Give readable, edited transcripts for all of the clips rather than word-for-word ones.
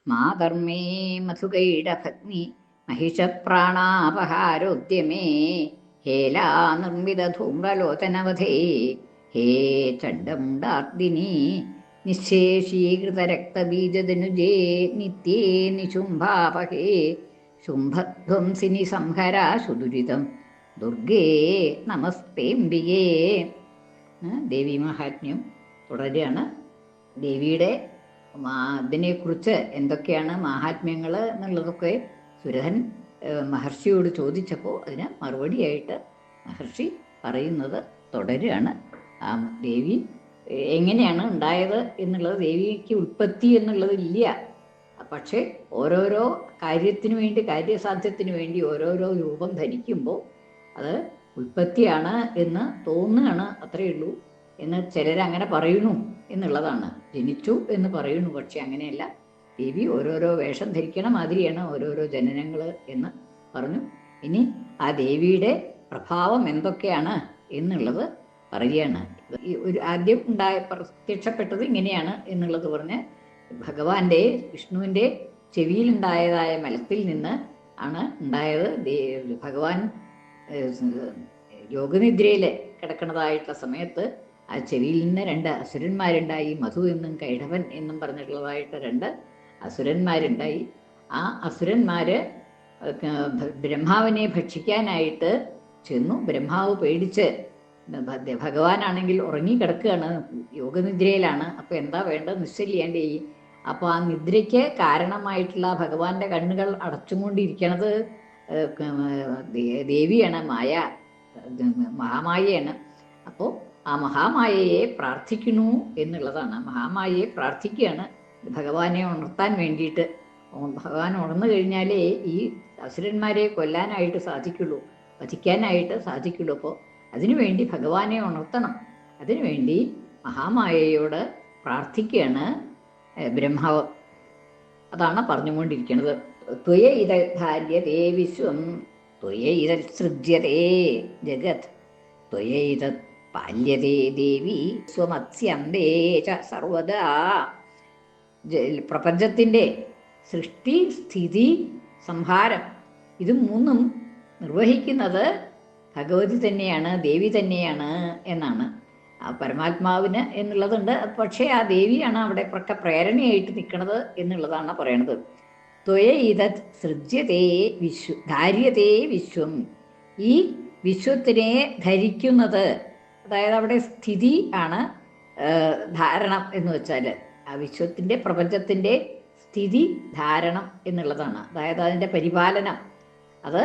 മാതർമേ മധുകൈടഭഗ്നി महिषप्राणापहारोद्यमे हेला निर्मितधूम्रलोचनवधे हे चण्डमुण्डार्दिनी निःशेषीकृतरक्तबीजदनुजे नित्ये निशुम्भापहे ശുംഭധ്വംസിനി സംഹര സുദുരിതം ദുർഗേ നമസ്തേംബികേ. ദേവി മഹാത്മ്യം തുടരുകയാണ്. ദേവിയുടെ ഇതിനെക്കുറിച്ച് എന്തൊക്കെയാണ് മഹാത്മ്യങ്ങൾ എന്നുള്ളതൊക്കെ സുരഥൻ മഹർഷിയോട് ചോദിച്ചപ്പോൾ അതിന് മറുപടിയായിട്ട് മഹർഷി പറയുന്നത് തുടരുകയാണ്. ആ ദേവി എങ്ങനെയാണ് ഉണ്ടായത് എന്നുള്ളത്, ദേവിക്ക് ഉൽപ്പത്തി എന്നുള്ളതില്ല. പക്ഷേ ഓരോരോ കാര്യത്തിനു വേണ്ടി, കാര്യസാധ്യത്തിന് വേണ്ടി ഓരോരോ രൂപം ധരിക്കുമ്പോൾ അത് ഉൽപ്പത്തിയാണ് എന്ന് തോന്നുകയാണ്, അത്രയേ ഉള്ളൂ എന്ന് ചിലരങ്ങനെ പറയുന്നു എന്നുള്ളതാണ്. ജനിച്ചു എന്ന് പറയുന്നു, പക്ഷെ അങ്ങനെയല്ല. ദേവി ഓരോരോ വേഷം ധരിക്കണ മാതിരിയാണ് ഓരോരോ ജനനങ്ങൾ എന്ന് പറഞ്ഞു. ഇനി ആ ദേവിയുടെ പ്രഭാവം എന്തൊക്കെയാണ് എന്നുള്ളത് പറയുകയാണ്. ഒരു ആദ്യം പ്രത്യക്ഷപ്പെട്ടത് ഇങ്ങനെയാണ് എന്നുള്ളത് പറഞ്ഞ് ഭഗവാന്റെ വിഷ്ണുവിൻ്റെ ചെവിയിലുണ്ടായതായ മലത്തിൽ നിന്ന് ആണ് ഉണ്ടായത്. ഭഗവാൻ യോഗനിദ്രയിൽ കിടക്കുന്നതായിട്ടുള്ള സമയത്ത് ആ ചെവിയിൽ നിന്ന് രണ്ട് അസുരന്മാരുണ്ടായി. മധു എന്നും കൈടവൻ എന്നും പറഞ്ഞിട്ടുള്ളതായിട്ട് രണ്ട് അസുരന്മാരുണ്ടായി. ആ അസുരന്മാര് ബ്രഹ്മാവിനെ ഭക്ഷിക്കാനായിട്ട് ചെന്നു. ബ്രഹ്മാവ് പേടിച്ച്, ഭഗവാനാണെങ്കിൽ ഉറങ്ങിക്കിടക്കുകയാണ്, യോഗനിദ്രയിലാണ്. അപ്പോൾ എന്താ വേണ്ടത് നിശ്ചയില്ലാണ്ട്. അപ്പോൾ ആ നിദ്രയ്ക്ക് കാരണമായിട്ടുള്ള ഭഗവാന്റെ കണ്ണുകൾ അടച്ചുകൊണ്ടിരിക്കണത് ദേവിയാണ്, മഹാമായയാണ്. അപ്പോൾ ആ മഹാമായയെ പ്രാർത്ഥിക്കുന്നു എന്നുള്ളതാണ്. മഹാമായയെ പ്രാർത്ഥിക്കുകയാണ് ഭഗവാനെ ഉണർത്താൻ വേണ്ടിയിട്ട്. ഭഗവാൻ ഉണർന്നു കഴിഞ്ഞാലേ ഈ അസുരന്മാരെ കൊല്ലാനായിട്ട് സാധിക്കുള്ളൂ, വധിക്കാനായിട്ട് സാധിക്കുള്ളൂ. അപ്പോൾ അതിനുവേണ്ടി ഭഗവാനെ ഉണർത്തണം. അതിനുവേണ്ടി മഹാമായയോട് പ്രാർത്ഥിക്കുകയാണ് ബ്രഹ്മാവ്. അതാണ് പറഞ്ഞുകൊണ്ടിരിക്കുന്നത്. ത്വയ ഇത ധാര്യതേ വിശ്വം ത്വയ ഇത സൃജ്യതേ ജഗത് ത്വയ ഇത പാല്യതേ ദേവി സ്വമത്സ്യന്തേ ച സർവദാ. പ്രപഞ്ചത്തിൻ്റെ സൃഷ്ടി, സ്ഥിതി, സംഹാരം ഇത് മൂന്നും നിർവഹിക്കുന്നത് ഭഗവതി തന്നെയാണ്, ദേവി തന്നെയാണ് എന്നാണ്. ആ പരമാത്മാവിന് എന്നുള്ളതുണ്ട്, പക്ഷേ ആ ദേവിയാണ് അവിടെ പ്രേരണയായിട്ട് നിൽക്കുന്നത് എന്നുള്ളതാണ് പറയണത്. ത്വയ ഇതത് സൃജ്യതേ ധാര്യതേ വിശ്വം. ഈ വിശ്വത്തിനെ ധരിക്കുന്നത്, അതായത് അവിടെ സ്ഥിതി ആണ് ധാരണം എന്ന് വെച്ചാൽ ആ വിശ്വത്തിൻ്റെ, പ്രപഞ്ചത്തിൻ്റെ സ്ഥിതി ധാരണം എന്നുള്ളതാണ്. അതായത് അതിൻ്റെ പരിപാലനം അത്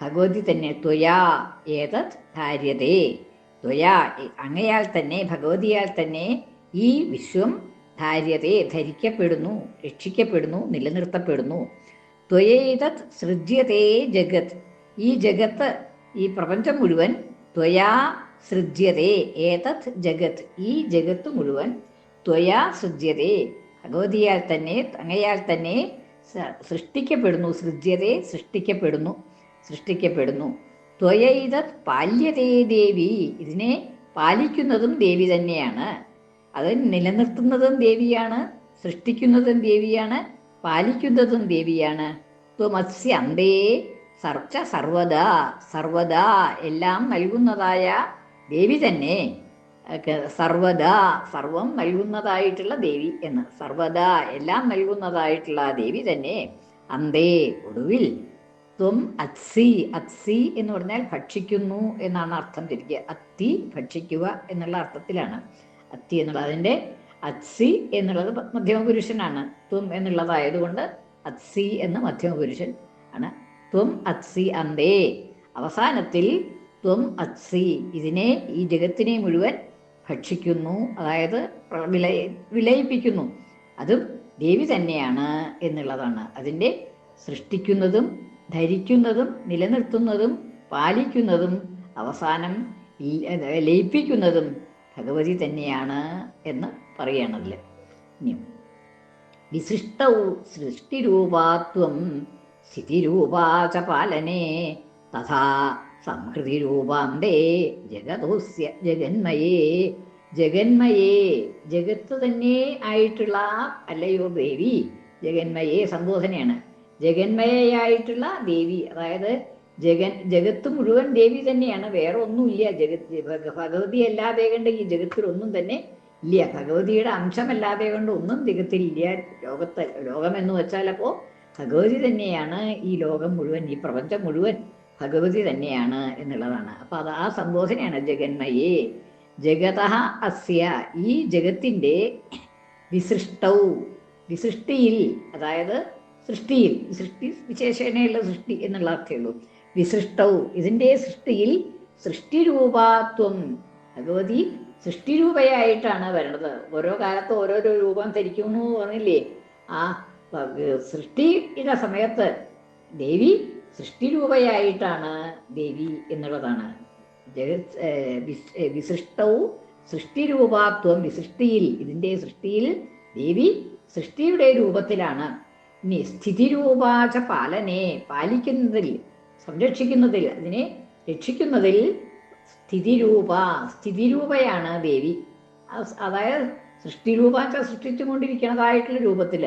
ഭഗവതി തന്നെ. ത്വയാ ഏതത് ധാര്യതേ, ത്വയാ അങ്ങയാൽ തന്നെ, ഭഗവതിയാൽ തന്നെ ഈ വിശ്വം ധാര്യതേ ധരിക്കപ്പെടുന്നു, രക്ഷിക്കപ്പെടുന്നു, നിലനിർത്തപ്പെടുന്നു. ത്വയേതത് സൃജ്യതേ ജഗത്. ഈ ജഗത്ത്, ഈ പ്രപഞ്ചം മുഴുവൻ ത്വയാ സൃജ്യതേ ഏതത് ജഗത്. ഈ ജഗത്ത് മുഴുവൻ ത്വയാ സൃജ്യതേ ഭഗവതിയാൽ തന്നെ, അങ്ങയാൽ തന്നെ സൃഷ്ടിക്കപ്പെടുന്നു. സൃജ്യതേ സൃഷ്ടിക്കപ്പെടുന്നു. ത്വയൈതത് പാല്യതേ ദേവി. ഇതിനെ പാലിക്കുന്നതും ദേവി തന്നെയാണ്. അത് നിലനിർത്തുന്നതും ദേവിയാണ്, സൃഷ്ടിക്കുന്നതും ദേവിയാണ്, പാലിക്കുന്നതും ദേവിയാണ്. ത്വമസ്യ അന്തേ സർച്ച സർവദാ. സർവദാ എല്ലാം നൽകുന്നതായ ദേവി തന്നെ. സർവദാ സർവം നൽകുന്നതായിട്ടുള്ള ദേവി എന്ന്. സർവദാ എല്ലാം നൽകുന്നതായിട്ടുള്ള ദേവി തന്നെ. അന്തേ ഒടുവിൽ. ത്വം അത്സി. അത്സി എന്ന് പറഞ്ഞാൽ ഭക്ഷിക്കുന്നു എന്നാണ് അർത്ഥം തിരിക്കുക. അത്തി ഭക്ഷിക്കുക എന്നുള്ള അർത്ഥത്തിലാണ് അത്തി എന്നുള്ളത്. അതിൻ്റെ അത്സി എന്നുള്ളത് മധ്യമപുരുഷനാണ്. ത്വം എന്നുള്ളതായതുകൊണ്ട് അത്സി എന്ന് മധ്യമപുരുഷൻ ആണ്. ത്വം അത്സി അന്തേ അവസാനത്തിൽ. ത്വം അത്സി ഇതിനെ, ഈ ജഗത്തിനെ മുഴുവൻ ഭക്ഷിക്കുന്നു, അതായത് വിലയിപ്പിക്കുന്നു. അതും ദേവി തന്നെയാണ് എന്നുള്ളതാണ്. അതിൻ്റെ സൃഷ്ടിക്കുന്നതും ധരിക്കുന്നതും നിലനിർത്തുന്നതും പാലിക്കുന്നതും അവസാനം ലയിപ്പിക്കുന്നതും ഭഗവതി തന്നെയാണ് എന്ന് പറയണതിൽ. ഇനിയും വിശിഷ്ടവും സൃഷ്ടിരൂപാത്വം സ്ഥിതിരൂപാച പാലനേ തഥാ സംഹൃതിരൂപാന്തേ ജഗതോസ്യ ജഗന്മയേ. ജഗന്മയേ ജഗത്ത് തന്നെ ആയിട്ടുള്ള അല്ലയോ ദേവി, ജഗന്മയെ സംബോധനയാണ്. ജഗന്മയായിട്ടുള്ള ദേവി, അതായത് ജഗത്ത് മുഴുവൻ ദേവി തന്നെയാണ്, വേറെ ഒന്നുമില്ല. ഭഗവതി അല്ലാതെ കൊണ്ട് ഈ ജഗത്തിലൊന്നും തന്നെ ഇല്ല. ഭഗവതിയുടെ അംശമല്ലാതെ കൊണ്ട് ഒന്നും ജഗത്തിലില്ല. ലോകമെന്ന് വെച്ചാൽ അപ്പോൾ ഭഗവതി തന്നെയാണ്. ഈ ലോകം മുഴുവൻ, ഈ പ്രപഞ്ചം മുഴുവൻ ഭഗവതി തന്നെയാണ് എന്നുള്ളതാണ്. അപ്പൊ അത് ആ സംബോധനയാണ് ജഗന്മയെ. ജഗത അസ്യ, ഈ ജഗത്തിൻ്റെ വിസൃഷ്ടിയിൽ, അതായത് സൃഷ്ടിയിൽ, സൃഷ്ടി വിശേഷണയുള്ള സൃഷ്ടി എന്നുള്ള അർത്ഥമുള്ളൂ. വിസൃഷ്ടവും, ഇതിൻ്റെ സൃഷ്ടിയിൽ സൃഷ്ടിരൂപാത്വം, ഭഗവതി സൃഷ്ടിരൂപയായിട്ടാണ് വരണത്. ഓരോ കാലത്ത് ഓരോരോ രൂപം ധരിക്കുന്നു പറഞ്ഞില്ലേ? ആ സൃഷ്ടിയുടെ സമയത്ത് ദേവി സൃഷ്ടിരൂപയായിട്ടാണ് ദേവി എന്നുള്ളതാണ്. വിസൃഷ്ടവും സൃഷ്ടിരൂപാത്വം, വിസൃഷ്ടിയിൽ, ഇതിൻ്റെ സൃഷ്ടിയിൽ ദേവി സൃഷ്ടിയുടെ രൂപത്തിലാണ്. ഇനി സ്ഥിതിരൂപാച പാലനെ, പാലിക്കുന്നതിൽ, സംരക്ഷിക്കുന്നതിൽ, അതിനെ രക്ഷിക്കുന്നതിൽ സ്ഥിതിരൂപയാണ് ദേവി. അതായത് സൃഷ്ടിരൂപാച്ച സൃഷ്ടിച്ചുകൊണ്ടിരിക്കുന്നതായിട്ടുള്ള രൂപത്തിൽ,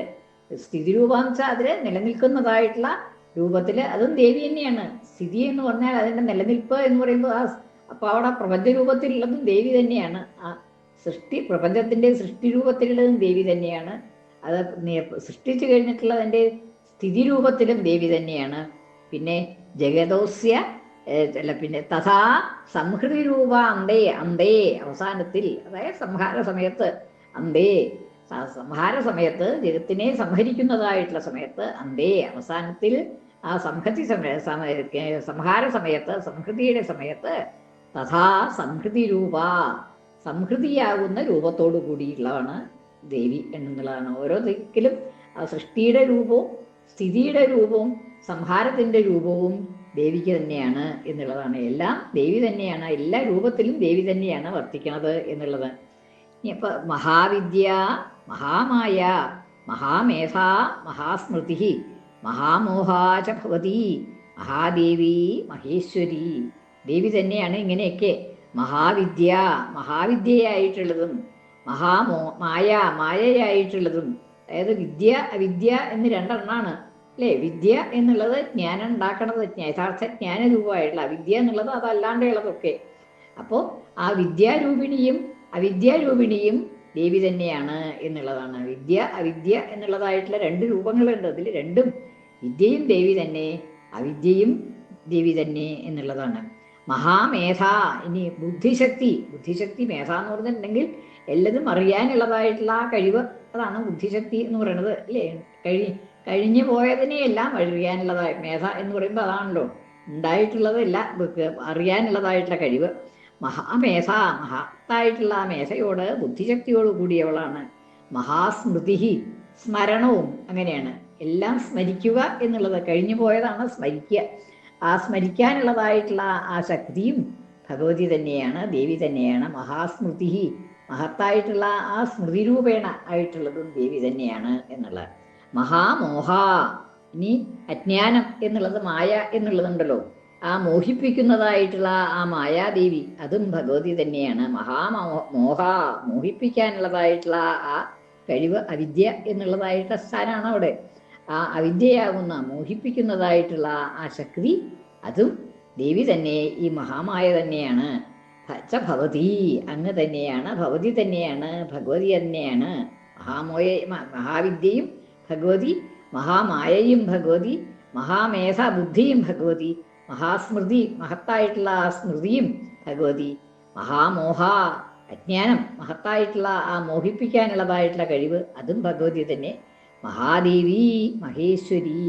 സ്ഥിതിരൂപാന്ന് വെച്ചാൽ അതിൽ നിലനിൽക്കുന്നതായിട്ടുള്ള രൂപത്തിൽ, അതും ദേവി തന്നെയാണ്. സ്ഥിതി എന്ന് പറഞ്ഞാൽ അതിൻ്റെ നിലനിൽപ്പ് എന്ന് പറയുമ്പോൾ അപ്പോൾ അവിടെ പ്രപഞ്ചരൂപത്തിലുള്ളതും ദേവി തന്നെയാണ്. ആ പ്രപഞ്ചത്തിൻ്റെ സൃഷ്ടിരൂപത്തിലുള്ളതും ദേവി തന്നെയാണ്. അത് സൃഷ്ടിച്ചു കഴിഞ്ഞിട്ടുള്ളതിൻ്റെ സ്ഥിതിരൂപത്തിലും ദേവി തന്നെയാണ്. പിന്നെ ജഗതോസ്യ പിന്നെ തഥാ സംഹൃതി രൂപ അന്തേ, അവസാനത്തിൽ, അതായത് സംഹാര സമയത്ത്, സംഹാര സമയത്ത്, ജഗത്തിനെ സംഹരിക്കുന്നതായിട്ടുള്ള സമയത്ത്, അവസാനത്തിൽ, ആ സംഹാര സമയത്ത്, സംഹൃതിയുടെ സമയത്ത്, തഥാ സംഹൃതി രൂപ, സംഹൃതിയാകുന്ന രൂപത്തോടു കൂടിയുള്ളതാണ് ദേവി എന്നുള്ളതാണ്. ഓരോ ദിക്കിലും ആ സൃഷ്ടിയുടെ രൂപവും സ്ഥിതിയുടെ രൂപവും സംഹാരത്തിൻ്റെ രൂപവും ദേവിക്ക് തന്നെയാണ് എന്നുള്ളതാണ്. എല്ലാം ദേവി തന്നെയാണ്, എല്ലാ രൂപത്തിലും ദേവി തന്നെയാണ് വർത്തിക്കുന്നത് എന്നുള്ളത്. ഇപ്പൊ മഹാവിദ്യ, മഹാമായ, മഹാമേധ, മഹാസ്മൃതി, മഹാമോഹാച ഭവതി, മഹാദേവി, മഹേശ്വരി, ദേവി തന്നെയാണ് ഇങ്ങനെയൊക്കെ. മഹാവിദ്യ, മഹാവിദ്യയായിട്ടുള്ളതും, മായയായിട്ടുള്ളതും, അതായത് വിദ്യ അവിദ്യ എന്ന് രണ്ടെണ്ണാണ് അല്ലേ? വിദ്യ എന്നുള്ളത് ജ്ഞാനം ഉണ്ടാക്കണത്, യഥാർത്ഥ ജ്ഞാനരൂപമായിട്ടുള്ള, അവിദ്യ എന്നുള്ളത് അതല്ലാണ്ടുള്ളതൊക്കെ. അപ്പോൾ ആ വിദ്യാരൂപിണിയും അവിദ്യാരൂപിണിയും ദേവി തന്നെയാണ് എന്നുള്ളതാണ്. വിദ്യ അവിദ്യ എന്നുള്ളതായിട്ടുള്ള രണ്ട് രൂപങ്ങളുണ്ട്. അതിൽ രണ്ടും, വിദ്യയും ദേവി തന്നെ, അവിദ്യയും ദേവി തന്നെ എന്നുള്ളതാണ്. മഹാമേധ, ഇനി ബുദ്ധിശക്തി, മേധ എന്ന് പറഞ്ഞിട്ടുണ്ടെങ്കിൽ എല്ലതും അറിയാനുള്ളതായിട്ടുള്ള ആ കഴിവ്, അതാണ് ബുദ്ധിശക്തി എന്ന് പറയുന്നത് അല്ലേ? കഴിഞ്ഞു പോയതിനെയെല്ലാം അറിയാനുള്ളതായി, മേധ എന്ന് പറയുമ്പോൾ അതാണല്ലോ, ഉണ്ടായിട്ടുള്ളതെല്ലാം അറിയാനുള്ളതായിട്ടുള്ള കഴിവ്. മഹാമേധ, മഹത്തായിട്ടുള്ള ആ മേധയോട്, ബുദ്ധിശക്തിയോട് കൂടിയവളാണ്. മഹാസ്മൃതി, സ്മരണവും അങ്ങനെയാണ്, എല്ലാം സ്മരിക്കുക എന്നുള്ളത്, കഴിഞ്ഞു പോയതാണ് സ്മരിക്കുക. ആ സ്മരിക്കാനുള്ളതായിട്ടുള്ള ആ ശക്തിയും ഭഗവതി തന്നെയാണ്, ദേവി തന്നെയാണ്. മഹാസ്മൃതി, മഹത്തായിട്ടുള്ള ആ സ്മൃതിരൂപേണ ആയിട്ടുള്ളതും ദേവി തന്നെയാണ് എന്നുള്ളത്. മഹാമോഹ, ഇനി അജ്ഞാനം എന്നുള്ളത്, മായ എന്നുള്ളതുണ്ടല്ലോ, ആ മോഹിപ്പിക്കുന്നതായിട്ടുള്ള ആ മായാദേവി, അതും ഭഗവതി തന്നെയാണ്. മോഹ, മോഹിപ്പിക്കാനുള്ളതായിട്ടുള്ള ആ കഴിവ്, അവിദ്യ എന്നുള്ളതായിട്ടുള്ള സ്ഥാനമാണ് അവിടെ. ആ അവിദ്യയാകുന്ന, മോഹിപ്പിക്കുന്നതായിട്ടുള്ള ആ ശക്തി, അതും ദേവി തന്നെ, ഈ മഹാമായ തന്നെയാണ്. ഭവതി, അങ്ങ് തന്നെയാണ്, ഭവതി തന്നെയാണ്, ഭഗവതി തന്നെയാണ്. മഹാവിദ്യയും ഭഗവതി, മഹാമായയും ഭഗവതി, മഹാമേധ ബുദ്ധിയും ഭഗവതി, മഹാസ്മൃതി, മഹത്തായിട്ടുള്ള ആ സ്മൃതിയും ഭഗവതി, മഹാമോഹ അജ്ഞാനം, മഹത്തായിട്ടുള്ള ആ മോഹിപ്പിക്കാനുള്ളതായിട്ടുള്ള കഴിവ്, അതും ഭഗവതി തന്നെ. മഹാദേവി, മഹേശ്വരി,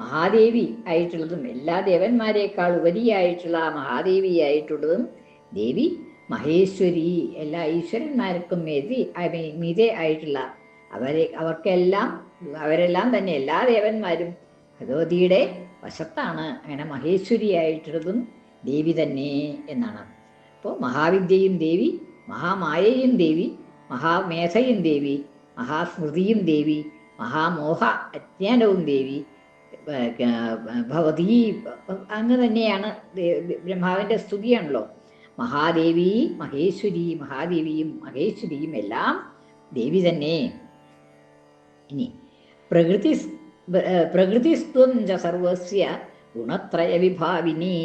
മഹാദേവി ആയിട്ടുള്ളതും, എല്ലാ ദേവന്മാരെക്കാൾ ഉപരിയായിട്ടുള്ള മഹാദേവിയായിട്ടുള്ളതും ദേവി. മഹേശ്വരി, എല്ലാ ഈശ്വരന്മാർക്കും മീതെ ആയിട്ടുള്ള, അവരെല്ലാം തന്നെ, എല്ലാ ദേവന്മാരും ഭഗവതിയുടെ വശത്താണ്. അങ്ങനെ മഹേശ്വരി ആയിട്ടുള്ളതും ദേവി തന്നെ എന്നാണ്. അപ്പോൾ മഹാവിദ്യയും ദേവി, മഹാമായയും ദേവി, മഹാമേധയും ദേവി, മഹാസ്മൃതിയും ദേവി, മഹാമോഹ അജ്ഞാനവും ദേവി, ഭവതി, അങ്ങ് തന്നെയാണ്. ബ്രഹ്മാവിൻ്റെ സ്തുതിയാണല്ലോ. മഹാദേവി, മഹേശ്വരി, മഹാദേവിയും മഹേശ്വരിയും എല്ലാം ദേവി തന്നെ. ഇനി പ്രകൃതി പ്രകൃതിസ്ത്വം ച സർവസ്യ ഗുണത്രയ വിഭാവിനി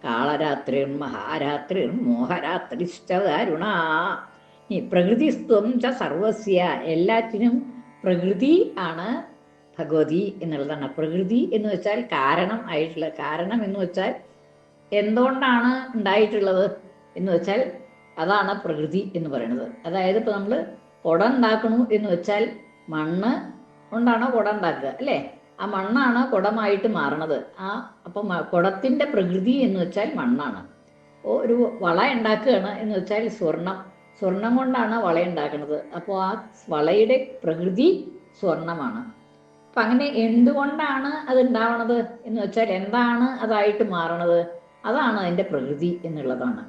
കാളരാത്രിർ മഹാരാത്രിർ മോഹരാത്രിശ്ച ദാരുണ. ഈ പ്രകൃതിസ്ത്വം ച സർവസ്യ, എല്ലാറ്റിനും പ്രകൃതി ആണ് ഭഗവതി എന്നുള്ളതാണ്. പ്രകൃതി എന്ന് വെച്ചാൽ കാരണം ആയിട്ടുള്ള, കാരണം എന്ന് വെച്ചാൽ എന്തുകൊണ്ടാണ് ഉണ്ടായിട്ടുള്ളത് എന്ന് വെച്ചാൽ അതാണ് പ്രകൃതി എന്ന് പറയുന്നത്. അതായത് ഇപ്പൊ നമ്മൾ കുട ഉണ്ടാക്കണു എന്ന് വെച്ചാൽ മണ്ണ് കൊണ്ടാണോ കുട ഉണ്ടാക്കുക, അല്ലേ? ആ മണ്ണാണ് കുടമായിട്ട് മാറണത്. അപ്പം കുടത്തിന്റെ പ്രകൃതി എന്ന് വെച്ചാൽ മണ്ണാണ്. ഒരു വള ഉണ്ടാക്കുകയാണ് എന്ന് വെച്ചാൽ സ്വർണം കൊണ്ടാണ് വള ഉണ്ടാക്കുന്നത്. അപ്പോൾ ആ വളയുടെ പ്രകൃതി സ്വർണമാണ്. അപ്പം അങ്ങനെ എന്തുകൊണ്ടാണ് അത് ഉണ്ടാവണത് എന്ന് വെച്ചാൽ എന്താണ് അതായിട്ട് മാറണത്, അതാണ് അതിൻ്റെ പ്രകൃതി എന്നുള്ളതാണ്.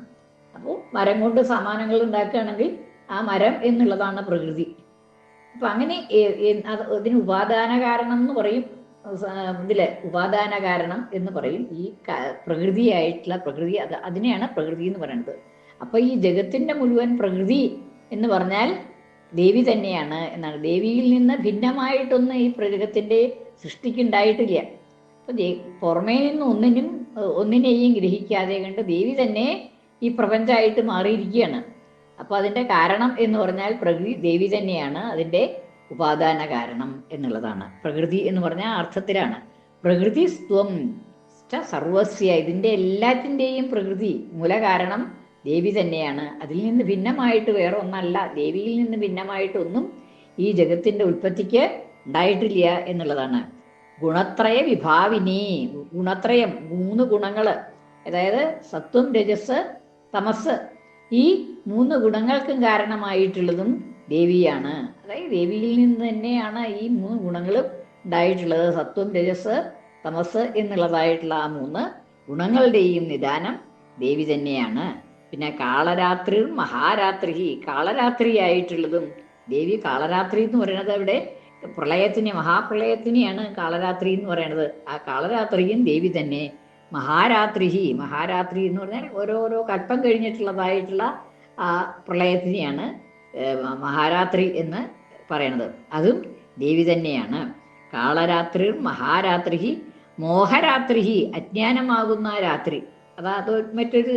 അപ്പോൾ മരം കൊണ്ട് സാമാനങ്ങൾ ഉണ്ടാക്കുകയാണെങ്കിൽ ആ മരം എന്നുള്ളതാണ് പ്രകൃതി. അപ്പം അങ്ങനെ ഇതിന് ഉപാദാന കാരണം എന്ന് പറയും. ഇതിലെ ഉപാദാന കാരണം എന്ന് പറയും ഈ പ്രകൃതിയായിട്ടുള്ള പ്രകൃതി. അതിനെയാണ് പ്രകൃതി എന്ന് പറയുന്നത്. അപ്പൊ ഈ ജഗത്തിന്റെ മുഴുവൻ പ്രകൃതി എന്ന് പറഞ്ഞാൽ ദേവി തന്നെയാണ് എന്നാണ്. ദേവിയിൽ നിന്ന് ഭിന്നമായിട്ടൊന്നും ഈ ജഗത്തിന്റെ സൃഷ്ടിക്കുണ്ടായിട്ടില്ല. അപ്പൊ പുറമേ നിന്ന് ഒന്നിനെയും ഗ്രഹിക്കാതെ കണ്ട് ദേവി തന്നെ ഈ പ്രപഞ്ചമായിട്ട് മാറിയിരിക്കുകയാണ്. അപ്പൊ അതിന്റെ കാരണം എന്ന് പറഞ്ഞാൽ പ്രകൃതി ദേവി തന്നെയാണ് അതിന്റെ ഉപാദാന കാരണം എന്നുള്ളതാണ്. പ്രകൃതി എന്ന് പറഞ്ഞ അർത്ഥത്തിലാണ്. പ്രകൃതി സ്വം സർവസ്യ, ഇതിന്റെ എല്ലാറ്റിൻ്റെയും പ്രകൃതി മൂലകാരണം ദേവി തന്നെയാണ്. അതിൽ നിന്ന് ഭിന്നമായിട്ട് വേറെ ഒന്നല്ല. ദേവിയിൽ നിന്ന് ഭിന്നമായിട്ടൊന്നും ഈ ജഗത്തിന്റെ ഉൽപ്പത്തിക്ക് ഉണ്ടായിട്ടില്ല എന്നുള്ളതാണ്. ഗുണത്രയ വിഭാവിനി, ഗുണത്രയം 3 ഗുണങ്ങള്, അതായത് സത്വം രജസ് തമസ്, ഈ 3 ഗുണങ്ങൾക്കും കാരണമായിട്ടുള്ളതും ദേവിയാണ്. അതായത് ദേവിയിൽ നിന്ന് തന്നെയാണ് ഈ 3 ഗുണങ്ങളും ഉണ്ടായിട്ടുള്ളത്. സത്വം രജസ് തമസ് എന്നുള്ളതായിട്ടുള്ള ആ 3 ഗുണങ്ങളുടെയും നിദാനം ദേവി തന്നെയാണ്. പിന്നെ കാളരാത്രി മഹാരാത്രി, കാളരാത്രിയായിട്ടുള്ളതും ദേവി. കാളരാത്രി എന്ന് പറയുന്നത് അവിടെ മഹാപ്രളയത്തിനെയാണ് കാളരാത്രി എന്ന് പറയുന്നത്. ആ കാളരാത്രിയും ദേവി തന്നെ. മഹാരാത്രി എന്ന് പറഞ്ഞാൽ ഓരോരോ കൽപ്പം കഴിഞ്ഞിട്ടുള്ളതായിട്ടുള്ള ആ പ്രളയത്തിനെയാണ് മഹാരാത്രി എന്ന് പറയണത്. അതും ദേവി തന്നെയാണ്. കാളരാത്രി മഹാരാത്രി മോഹരാത്രി, അജ്ഞാനമാകുന്ന രാത്രി. അത് മറ്റൊരു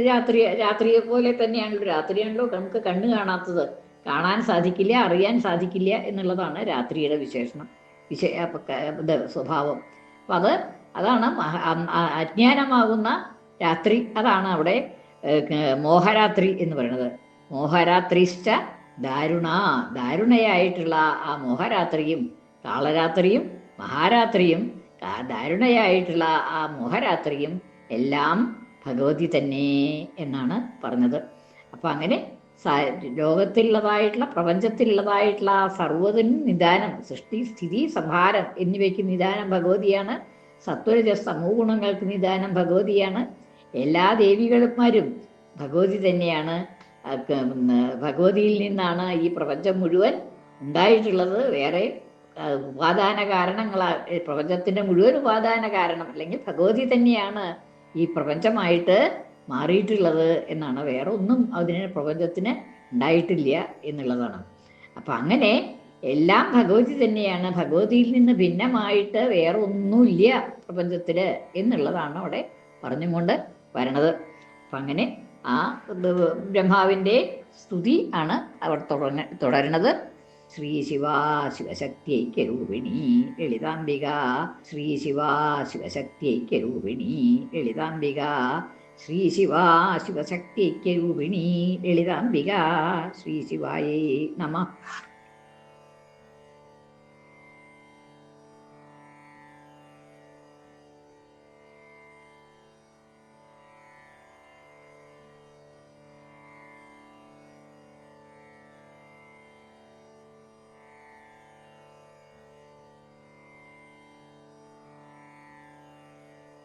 രാത്രിയെ പോലെ തന്നെയാണല്ലോ. രാത്രിയാണല്ലോ നമുക്ക് കണ്ണ് കാണാത്തത്, കാണാൻ സാധിക്കില്ല, അറിയാൻ സാധിക്കില്ല എന്നുള്ളതാണ് രാത്രിയുടെ സ്വഭാവം. അപ്പം അതാണ് അജ്ഞാനമാകുന്ന രാത്രി. അതാണ് അവിടെ മോഹരാത്രി എന്ന് പറയുന്നത്. മോഹരാത്രിശ്ച ദാരുണയായിട്ടുള്ള ആ മോഹരാത്രിയും കാളരാത്രിയും മഹാരാത്രിയും ദാരുണയായിട്ടുള്ള ആ മോഹരാത്രിയും എല്ലാം ഭഗവതി തന്നെ എന്നാണ് പറഞ്ഞത്. അപ്പം അങ്ങനെ ലോകത്തിലുള്ളതായിട്ടുള്ള പ്രപഞ്ചത്തിലുള്ളതായിട്ടുള്ള ആ സർവ്വതിനും നിദാനം, സൃഷ്ടി സ്ഥിതി സംഹാരം എന്നിവയ്ക്ക് നിദാനം ഭഗവതിയാണ്. സത്വരജസ് സമൂ ഗുണങ്ങൾക്ക് നിദാനം ഭഗവതിയാണ്. എല്ലാ ദേവികളുമാരും ഭഗവതി തന്നെയാണ്. ഭഗവതിയിൽ നിന്നാണ് ഈ പ്രപഞ്ചം മുഴുവൻ ഉണ്ടായിട്ടുള്ളത്. വേറെ ഉപാദാന പ്രപഞ്ചത്തിന്റെ മുഴുവൻ ഉപാദാന കാരണം അല്ലെങ്കിൽ ഭഗവതി തന്നെയാണ് ഈ പ്രപഞ്ചമായിട്ട് മാറിയിട്ടുള്ളത് എന്നാണ്. വേറെ ഒന്നും പ്രപഞ്ചത്തിന് ഉണ്ടായിട്ടില്ല എന്നുള്ളതാണ്. അപ്പൊ അങ്ങനെ എല്ലാം ഭഗവതി തന്നെയാണ്. ഭഗവതിയിൽ നിന്ന് ഭിന്നമായിട്ട് വേറെ ഒന്നുമില്ല പ്രപഞ്ചത്തില് എന്നുള്ളതാണ് അവിടെ പറഞ്ഞുകൊണ്ട് വരണത്. അപ്പൊ അങ്ങനെ ആ ബ്രഹ്മാവിന്റെ സ്തുതി ആണ് അവിടെ തുടരുന്നത്. ശ്രീ ശിവാ ശിവശക്തിഐക്യരൂപിണി ലളിതാംബിക, ശ്രീ ശിവാ ശിവശക്തിഐക്യരൂപിണി ലളിതാംബിക, ശ്രീ ശിവാ ശിവശക്തിഐക്യരൂപിണി ലളിതാംബിക. ശ്രീ ശിവായേ നമഃ.